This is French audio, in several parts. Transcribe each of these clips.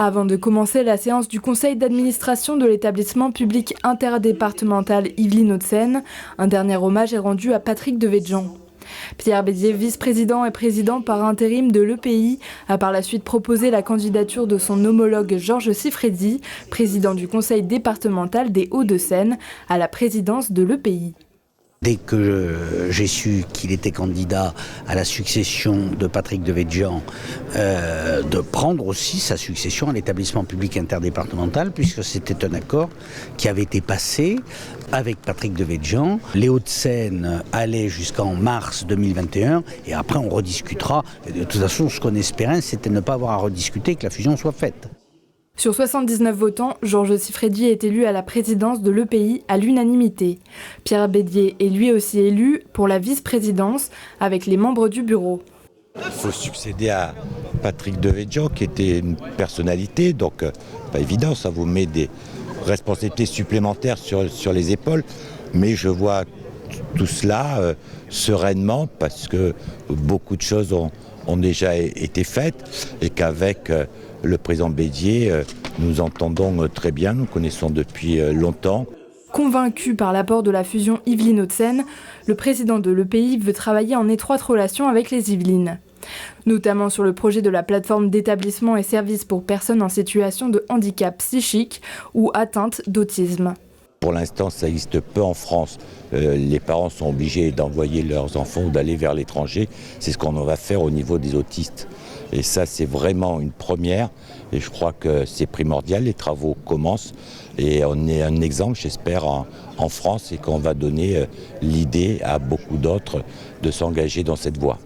Avant de commencer la séance du conseil d'administration de l'établissement public interdépartemental Yvelines-Hauts-de-Seine, un dernier hommage est rendu à Patrick Devedjian. Pierre Bédier, vice-président et président par intérim de l'EPI, a par la suite proposé la candidature de son homologue Georges Siffredi, président du conseil départemental des Hauts-de-Seine, à la présidence de l'EPI. Dès que j'ai su qu'il était candidat à la succession de Patrick Devedjian, de prendre aussi sa succession à l'établissement public interdépartemental, puisque c'était un accord qui avait été passé avec Patrick Devedjian. Les Hauts-de-Seine allaient jusqu'en mars 2021, et après on rediscutera. Et de toute façon, ce qu'on espérait, c'était ne pas avoir à rediscuter, que la fusion soit faite. Sur 79 votants, Georges Siffredi est élu à la présidence de l'EPI à l'unanimité. Pierre Bédier est lui aussi élu pour la vice-présidence avec les membres du bureau. Il faut succéder à Patrick Devedjian qui était une personnalité, donc pas évident, ça vous met des responsabilités supplémentaires sur les épaules, mais je vois tout cela sereinement parce que beaucoup de choses ont déjà été faites et qu'avec le président Bédier, nous entendons très bien, nous connaissons depuis longtemps. Convaincu par l'apport de la fusion Yvelines-Hauts-de-Seine, le président de l'EPI veut travailler en étroite relation avec les Yvelines, notamment sur le projet de la plateforme d'établissements et services pour personnes en situation de handicap psychique ou atteinte d'autisme. Pour l'instant, ça existe peu en France. Les parents sont obligés d'envoyer leurs enfants ou d'aller vers l'étranger. C'est ce qu'on va faire au niveau des autistes. Et ça, c'est vraiment une première. Et je crois que c'est primordial. Les travaux commencent. Et on est un exemple, j'espère, en France et qu'on va donner l'idée à beaucoup d'autres de s'engager dans cette voie.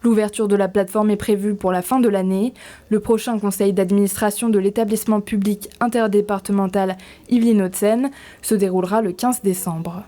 L'ouverture de la plateforme est prévue pour la fin de l'année. Le prochain conseil d'administration de l'établissement public interdépartemental Yvelines-Hauts-de-Seine se déroulera le 15 décembre.